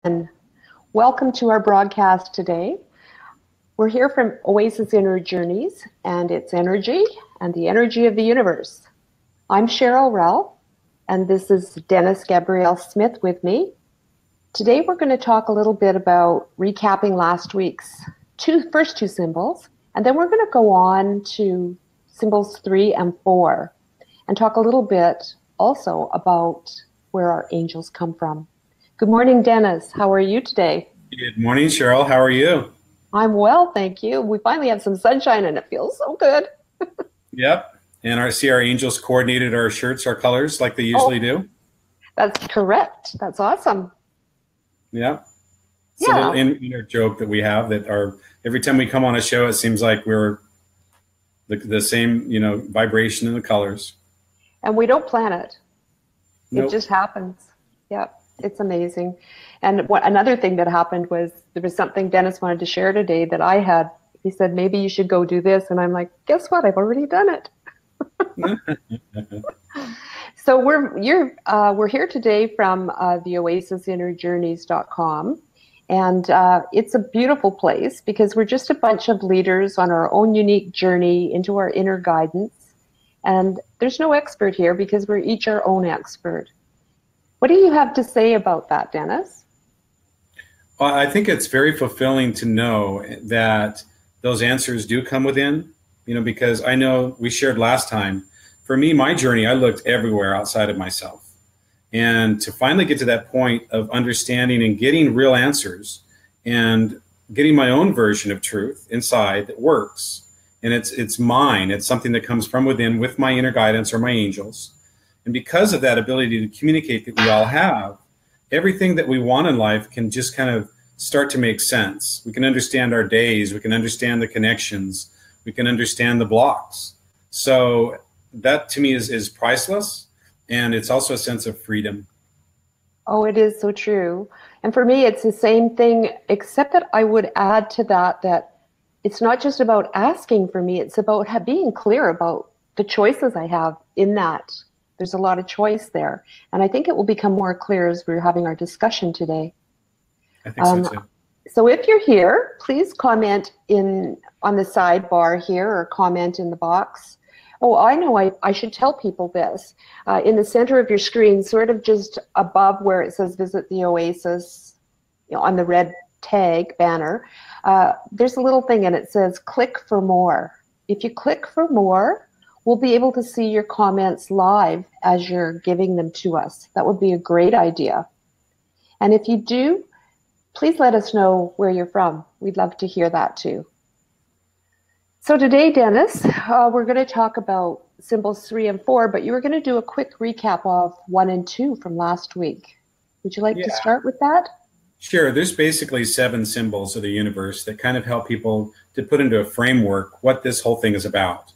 And welcome to our broadcast today. We're here from Oasis Inner Journeys, and it's energy and the energy of the universe. I'm Cheryl Rell, and this is Dennis Gabrielle Smith with me. Today we're going to talk a little bit about recapping last week's first two symbols, and then we're going to go on to symbols 3 and 4 and talk a little bit also about where our angels come from. Good morning, Dennis. How are you today? Good morning, Cheryl. How are you? I'm well, thank you. We finally have some sunshine and it feels so good. Yep. And our angels coordinated our shirts, our colors, like they usually do. That's correct. That's awesome. Yeah. It's a little inner joke that we have that every time we come on a show, it seems like we're the same, vibration in the colors. And we don't plan it. Nope. It just happens. Yep. It's amazing. And another thing that happened was there was something Dennis wanted to share today that I had. He said, maybe you should go do this. And I'm like, guess what? I've already done it. So we're here today from the oasisinnerjourneys.com. And it's a beautiful place because we're just a bunch of leaders on our own unique journey into our inner guidance. And there's no expert here because we're each our own expert. What do you have to say about that, Dennis? Well, I think it's very fulfilling to know that those answers do come within, because I know we shared last time. For me, my journey, I looked everywhere outside of myself. And to finally get to that point of understanding and getting real answers and getting my own version of truth inside that works. And it's mine. It's something that comes from within with my inner guidance or my angels. And because of that ability to communicate that we all have, everything that we want in life can just kind of start to make sense. We can understand our days. We can understand the connections. We can understand the blocks. So that to me is priceless. And it's also a sense of freedom. Oh, it is so true. And for me, it's the same thing, except that I would add to that it's not just about asking for me. It's about being clear about the choices I have in that. There's a lot of choice there. And I think it will become more clear as we're having our discussion today. I think so too. So if you're here, please comment on the sidebar here or comment in the box. Oh, I know I should tell people this. In the center of your screen, sort of just above where it says Visit the Oasis, on the red tag banner, there's a little thing and it says click for more. If you click for more, we'll be able to see your comments live as you're giving them to us. That would be a great idea. And if you do, please let us know where you're from. We'd love to hear that too. So today, Dennis, we're going to talk about symbols 3 and 4, but you were going to do a quick recap of 1 and 2 from last week. Would you like to start with that? Sure. There's basically 7 symbols of the universe that kind of help people to put into a framework what this whole thing is about.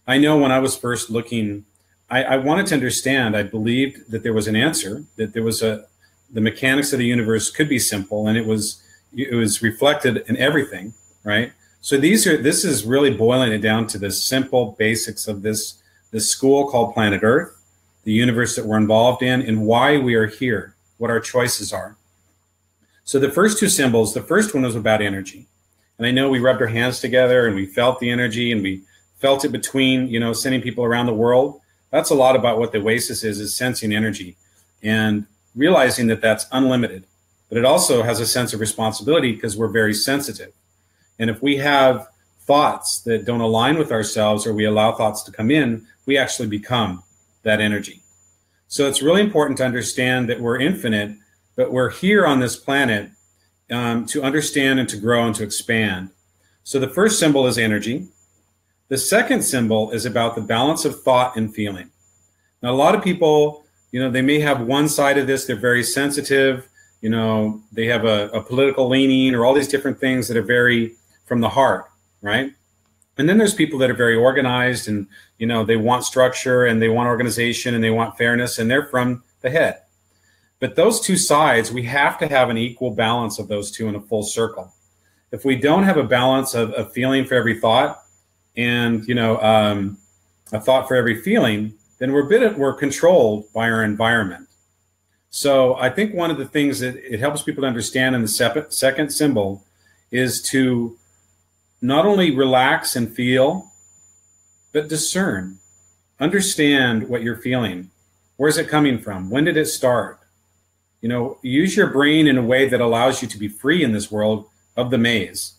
I know when I was first looking, I wanted to understand, I believed that there was an answer, that there was the mechanics of the universe could be simple, and it was reflected in everything, right? So this is really boiling it down to the simple basics of this school called planet Earth, the universe that we're involved in, and why we are here, what our choices are. So the first 2 symbols, the first one was about energy. And I know we rubbed our hands together and we felt the energy and we felt it between, sending people around the world. That's a lot about what the Oasis is sensing energy and realizing that that's unlimited. But it also has a sense of responsibility because we're very sensitive. And if we have thoughts that don't align with ourselves or we allow thoughts to come in, we actually become that energy. So it's really important to understand that we're infinite, but we're here on this planet to understand and to grow and to expand. So the first symbol is energy. The second symbol is about the balance of thought and feeling. Now, a lot of people, they may have one side of this. They're very sensitive. They have a political leaning or all these different things that are very from the heart, right? And then there's people that are very organized and, they want structure and they want organization and they want fairness and they're from the head. But those 2 sides, we have to have an equal balance of those 2 in a full circle. If we don't have a balance of feeling for every thought, and a thought for every feeling, then we're controlled by our environment. So I think one of the things that it helps people to understand in the second symbol is to not only relax and feel, but discern. Understand what you're feeling. Where's it coming from? When did it start? You know, use your brain in a way that allows you to be free in this world of the maze.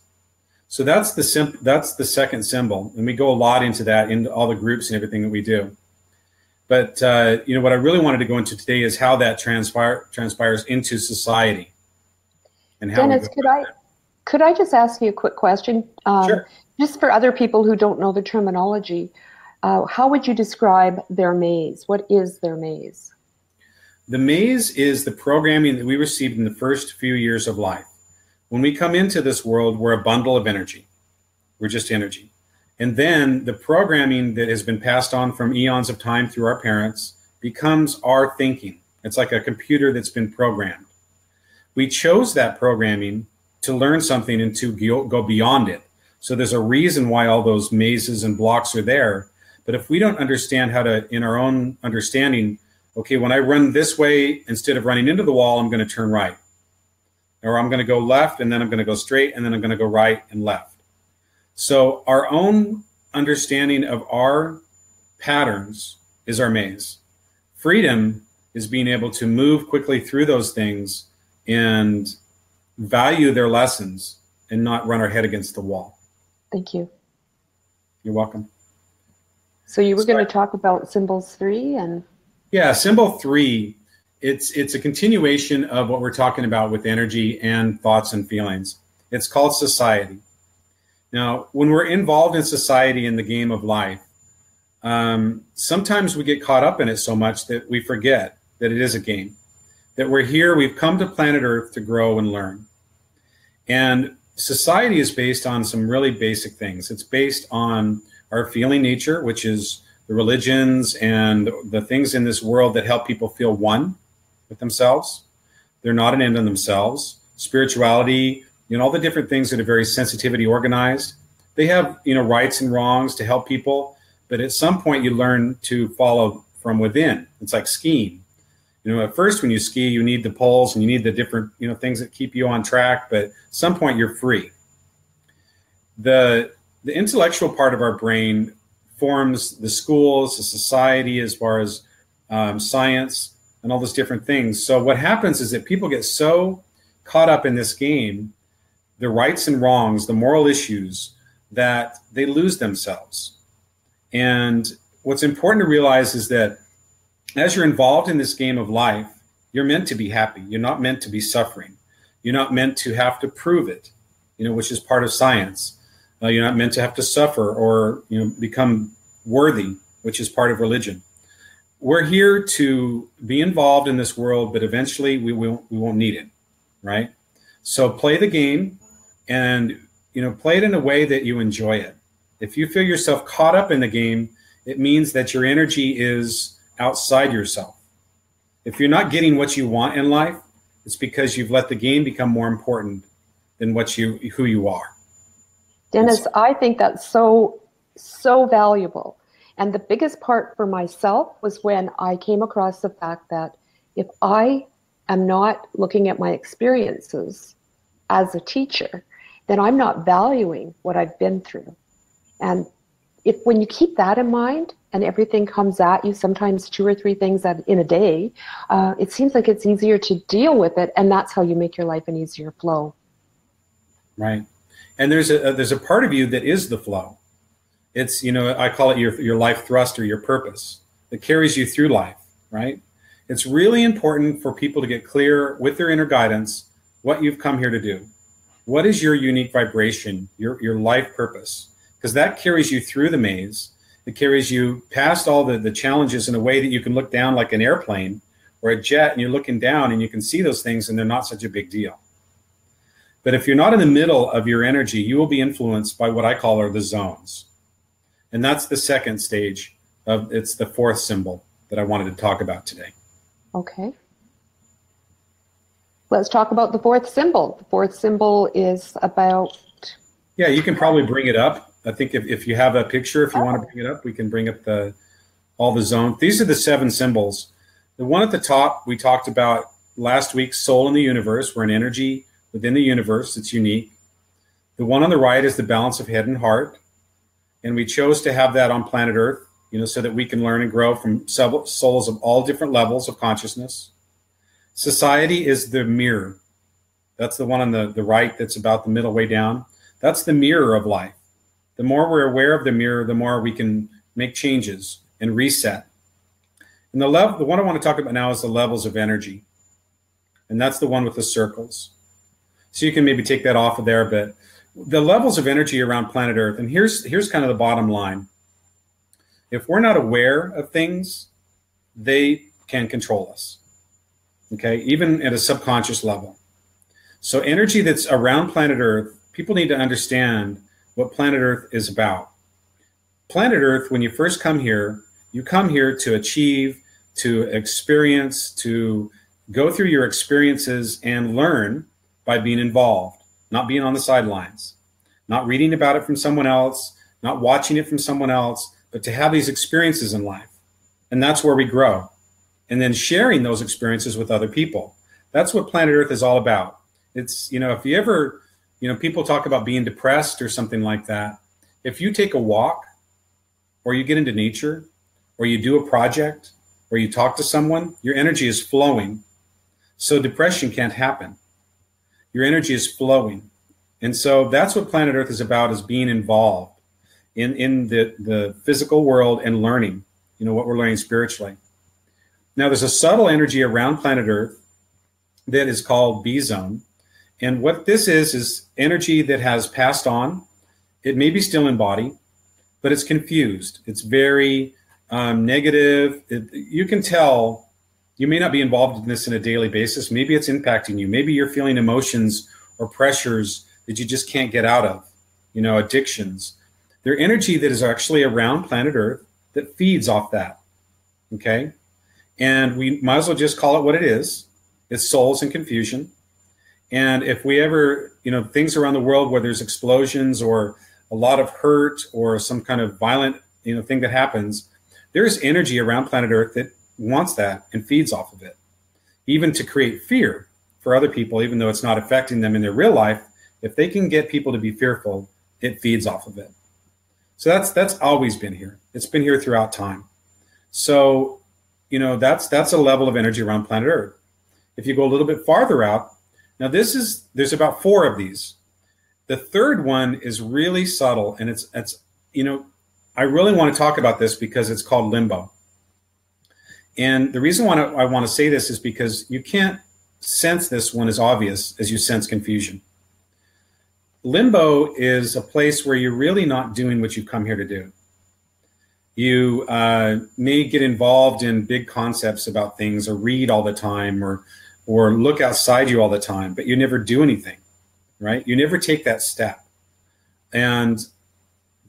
So that's the second symbol, and we go a lot into that in all the groups and everything that we do. But you know, what I really wanted to go into today is how that transpires into society, and how. Dennis, could I just ask you a quick question? Sure. Just for other people who don't know the terminology, how would you describe their maze? What is their maze? The maze is the programming that we received in the first few years of life. When we come into this world, we're a bundle of energy. We're just energy. And then the programming that has been passed on from eons of time through our parents becomes our thinking. It's like a computer that's been programmed. We chose that programming to learn something and to go beyond it. So there's a reason why all those mazes and blocks are there. But if we don't understand how to, in our own understanding, okay, when I run this way, instead of running into the wall, I'm going to turn right. Or I'm going to go left, and then I'm going to go straight, and then I'm going to go right and left. So our own understanding of our patterns is our maze. Freedom is being able to move quickly through those things and value their lessons and not run our head against the wall. Thank you. You're welcome. So you were going to talk about symbols 3 and... Yeah, symbol 3, it's a continuation of what we're talking about with energy and thoughts and feelings. It's called society. Now, when we're involved in society in the game of life, sometimes we get caught up in it so much that we forget that it is a game, that we're here, we've come to planet Earth to grow and learn. And society is based on some really basic things. It's based on our feeling nature, which is the religions and the things in this world that help people feel one with themselves. They're not an end in themselves. Spirituality, you know, all the different things that are very sensitivity organized. They have, you know, rights and wrongs to help people, but at some point you learn to follow from within. It's like skiing. You know, at first when you ski, you need the poles and you need the different, you know, things that keep you on track, but at some point you're free. The intellectual part of our brain forms the schools, the society, as far as science and all those different things. So what happens is that people get so caught up in this game, the rights and wrongs, the moral issues, that they lose themselves. And what's important to realize is that as you're involved in this game of life, you're meant to be happy. You're not meant to be suffering. You're not meant to have to prove it, you know, which is part of science. You're not meant to have to suffer or, you know, become worthy, which is part of religion. We're here to be involved in this world, but eventually we won't need it, right? So play the game and, you know, play it in a way that you enjoy it. If you feel yourself caught up in the game, it means that your energy is outside yourself. If you're not getting what you want in life, it's because you've let the game become more important than who you are. Dennis, I think that's so valuable. And the biggest part for myself was when I came across the fact that if I am not looking at my experiences as a teacher, then I'm not valuing what I've been through. And when you keep that in mind and everything comes at you, sometimes 2 or 3 things in a day, it seems like it's easier to deal with it. And that's how you make your life an easier flow. Right. And there's a part of you that is the flow. It's, you know, I call it your life thrust or your purpose that carries you through life, right? It's really important for people to get clear with their inner guidance what you've come here to do. What is your unique vibration, your life purpose? Because that carries you through the maze. It carries you past all the challenges in a way that you can look down like an airplane or a jet, and you're looking down and you can see those things and they're not such a big deal. But if you're not in the middle of your energy, you will be influenced by what I call are the zones. And that's the second stage it's the 4th symbol that I wanted to talk about today. Okay. Let's talk about the 4th symbol. The 4th symbol is about... Yeah, you can probably bring it up. I think if you have a picture, if you want to bring it up, we can bring up all the zones. These are the 7 symbols. The one at the top, we talked about last week, soul in the universe. We're an energy within the universe. It's unique. The one on the right is the balance of head and heart. And we chose to have that on planet Earth, so that we can learn and grow from souls of all different levels of consciousness. Society is the mirror. That's the one on the right that's about the middle way down. That's the mirror of life. The more we're aware of the mirror, the more we can make changes and reset. And the one I want to talk about now is the levels of energy. And that's the one with the circles. So you can maybe take that off of there, but the levels of energy around planet Earth, and here's kind of the bottom line. If we're not aware of things, they can control us, okay, even at a subconscious level. So energy that's around planet Earth, people need to understand what planet Earth is about. Planet Earth, when you first come here, you come here to achieve, to experience, to go through your experiences and learn by being involved, not being on the sidelines, not reading about it from someone else, not watching it from someone else, but to have these experiences in life. And that's where we grow. And then sharing those experiences with other people. That's what planet Earth is all about. It's, if you ever, people talk about being depressed or something like that. If you take a walk or you get into nature or you do a project or you talk to someone, your energy is flowing. So depression can't happen. Your energy is flowing. And so that's what planet Earth is about, is being involved in the physical world and learning, what we're learning spiritually. Now, there's a subtle energy around planet Earth that is called B-zone. And what this is energy that has passed on. It may be still in body, but it's confused. It's very negative. You can tell you may not be involved in this on a daily basis. Maybe it's impacting you. Maybe you're feeling emotions or pressures that you just can't get out of, addictions. They're energy that is actually around planet Earth that feeds off that, okay? And we might as well just call it what it is. It's souls and confusion. And if we ever, things around the world where there's explosions or a lot of hurt or some kind of violent, thing that happens, there's energy around planet Earth that wants that and feeds off of it, even to create fear for other people, even though it's not affecting them in their real life. If they can get people to be fearful, it feeds off of it. So that's always been here. It's been here throughout time. So, that's a level of energy around planet Earth. If you go a little bit farther out, now there's about 4 of these. The third one is really subtle, and it's I really want to talk about this because it's called limbo. And the reason why I want to say this is because you can't sense this one as obvious as you sense confusion. Limbo is a place where you're really not doing what you've come here to do. You may get involved in big concepts about things or read all the time or look outside you all the time, but you never do anything, right? You never take that step. And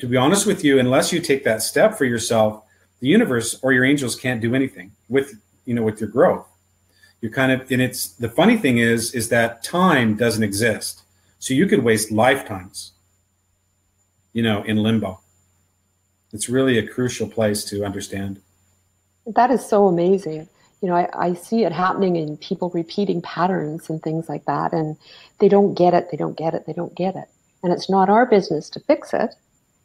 to be honest with you, unless you take that step for yourself, the universe or your angels can't do anything with your growth. You're kind of, and it's, the funny thing is that time doesn't exist. So you could waste lifetimes, in limbo. It's really a crucial place to understand. That is so amazing. I see it happening in people repeating patterns and things like that, and they don't get it, they don't get it, they don't get it. And it's not our business to fix it,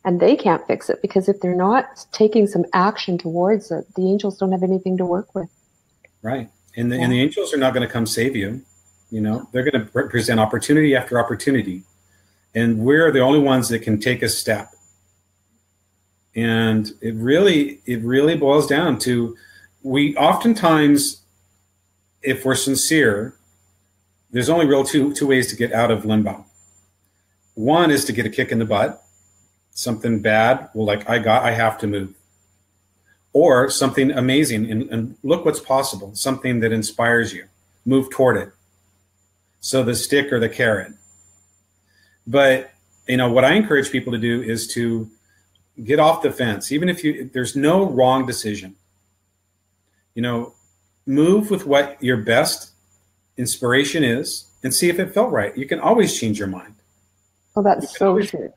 and they can't fix it, because if they're not taking some action towards it, the angels don't have anything to work with. Right. And the angels are not going to come save you. They're going to present opportunity after opportunity. And we're the only ones that can take a step. And it really boils down to, we oftentimes, if we're sincere, there's only real two ways to get out of limbo. One is to get a kick in the butt, something bad, I have to move. Or something amazing, and look what's possible, something that inspires you. Move toward it. So the stick or the carrot. But, what I encourage people to do is to get off the fence. Even if there's no wrong decision. Move with what your best inspiration is and see if it felt right. You can always change your mind. Oh, that's so true.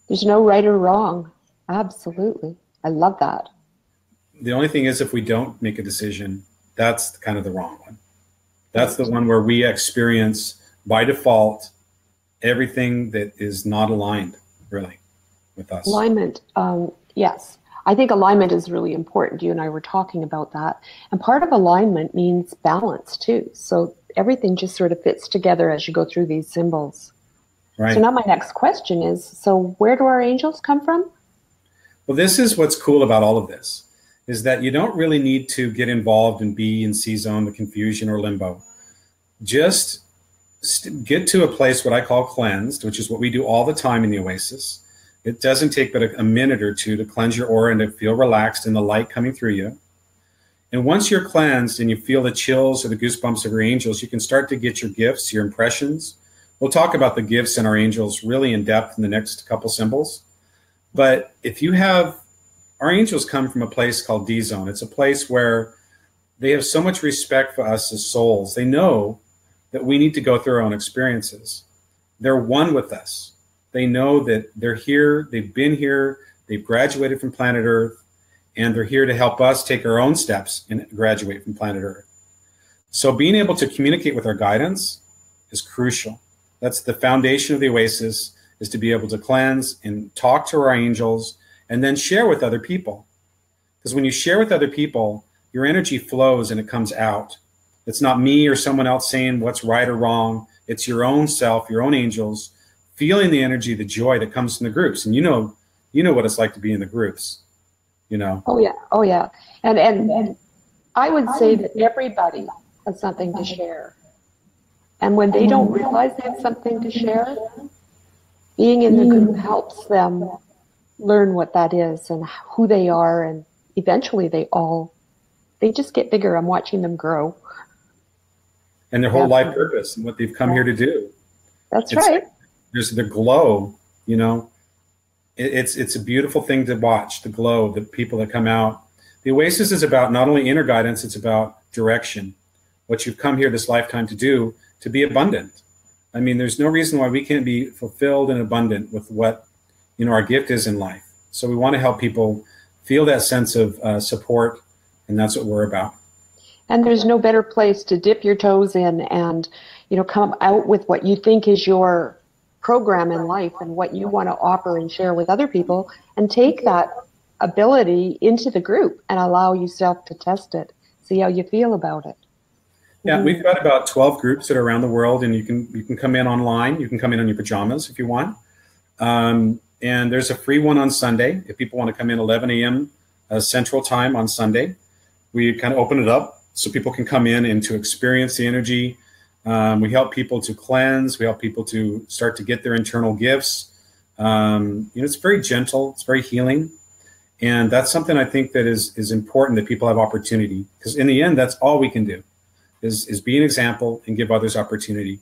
There's no right or wrong. Absolutely. I love that. The only thing is, if we don't make a decision, that's kind of the wrong one. That's the one where we experience by default everything that is not aligned, really, with us. Alignment, yes. I think alignment is really important. You and I were talking about that. And part of alignment means balance too. So everything just sort of fits together as you go through these symbols. Right. So now my next question is, so where do our angels come from? Well, this is what's cool about all of this, is that you don't really need to get involved in B and C zone, the confusion or limbo. Just get to a place what I call cleansed, which is what we do all the time in the Oasis. It doesn't take but a minute or two to cleanse your aura and to feel relaxed in the light coming through you. And once you're cleansed and you feel the chills or the goosebumps of your angels, you can start to get your gifts, your impressions. We'll talk about the gifts and our angels really in depth in the next couple symbols. But if you have, our angels come from a place called D zone. It's a place where they have so much respect for us as souls. They know that we need to go through our own experiences. They're one with us. They know that they're here, they've been here, they've graduated from planet Earth, and they're here to help us take our own steps and graduate from planet Earth. So being able to communicate with our guidance is crucial. That's the foundation of the Oasis, is to be able to cleanse and talk to our angels and then share with other people. Because when you share with other people, your energy flows and it comes out. It's not me or someone else saying what's right or wrong. It's your own self, your own angels, feeling the energy, the joy that comes from the groups. And you know what it's like to be in the groups, you know. Oh yeah, oh yeah. And I would say that everybody has something to share. And when they don't realize they have something to share, being in the group helps them learn what that is and who they are, and eventually they just get bigger. I'm watching them grow. And their whole life purpose and what they've come here to do. That's right. There's the glow, you know. It's a beautiful thing to watch, the glow, the people that come out. The Oasis is about not only inner guidance, it's about direction. What you've come here this lifetime to do, to be abundant. I mean, there's no reason why we can't be fulfilled and abundant with what, you know, our gift is in life. So we want to help people feel that sense of support, and that's what we're about. And there's no better place to dip your toes in and, you know, come out with what you think is your program in life and what you want to offer and share with other people, and take that ability into the group and allow yourself to test it, see how you feel about it. Yeah, we've got about 12 groups that are around the world, and you can come in online. You can come in on your pajamas if you want. And there's a free one on Sunday if people want to come in 11 a.m. Central Time on Sunday. We kind of open it up so people can come in and to experience the energy. We help people to cleanse. We help people to start to get their internal gifts. You know, it's very gentle. It's very healing. And that's something I think that is important, that people have opportunity. Because in the end, that's all we can do is be an example and give others opportunity.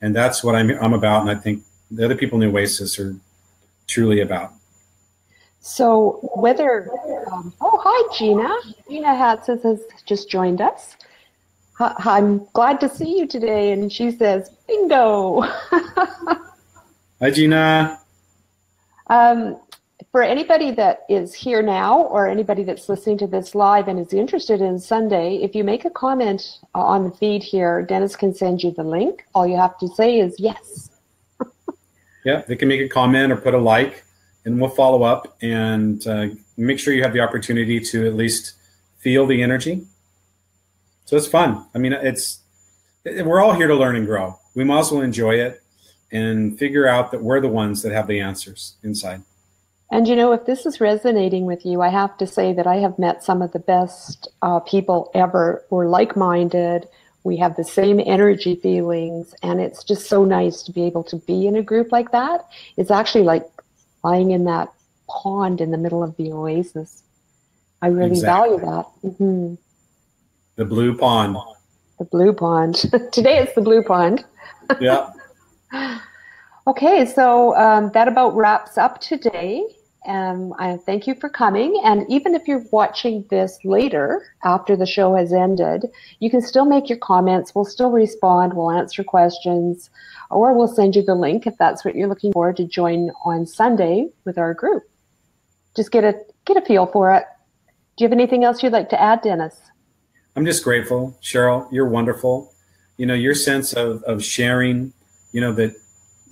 And that's what I'm about. And I think the other people in the Oasis are truly about. So whether, oh, hi, Gina. Gina Hatzis has just joined us. I'm glad to see you today. And she says, bingo. Hi, Gina. For anybody that is here now or anybody that's listening to this live and is interested in Sunday, if you make a comment on the feed here, Dennis can send you the link. All you have to say is yes. Yeah, they can make a comment or put a like, and we'll follow up and make sure you have the opportunity to at least feel the energy. So it's fun. I mean, we're all here to learn and grow. We might as well enjoy it and figure out that we're the ones that have the answers inside. And you know, if this is resonating with you, I have to say that I have met some of the best people ever. We're like-minded. We have the same energy feelings. And it's just so nice to be able to be in a group like that. It's actually like lying in that pond in the middle of the Oasis. I really value that. Mm-hmm. The blue pond. The blue pond. Today it's the blue pond. Yeah. Okay, so that about wraps up today. I thank you for coming. And even if you're watching this later, after the show has ended, you can still make your comments. We'll still respond. We'll answer questions. Or we'll send you the link if that's what you're looking for to join on Sunday with our group. Just get a feel for it. Do you have anything else you'd like to add, Dennis? I'm just grateful, Cheryl. You're wonderful. You know, your sense of sharing, you know, that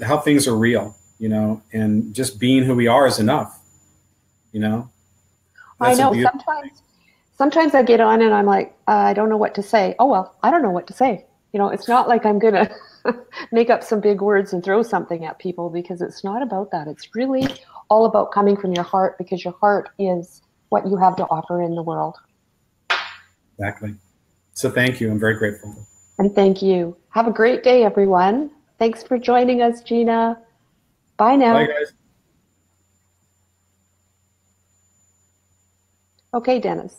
how things are real, you know, and just being who we are is enough, you know. I That's a know beautiful sometimes I get on and I'm like, I don't know what to say. Oh, well, I don't know what to say. You know, it's not like I'm going to make up some big words and throw something at people, because it's not about that. It's really all about coming from your heart, because your heart is what you have to offer in the world. Exactly. So thank you. I'm very grateful. And thank you. Have a great day, everyone. Thanks for joining us, Gina. Bye Bye, now. guys. Okay, Dennis.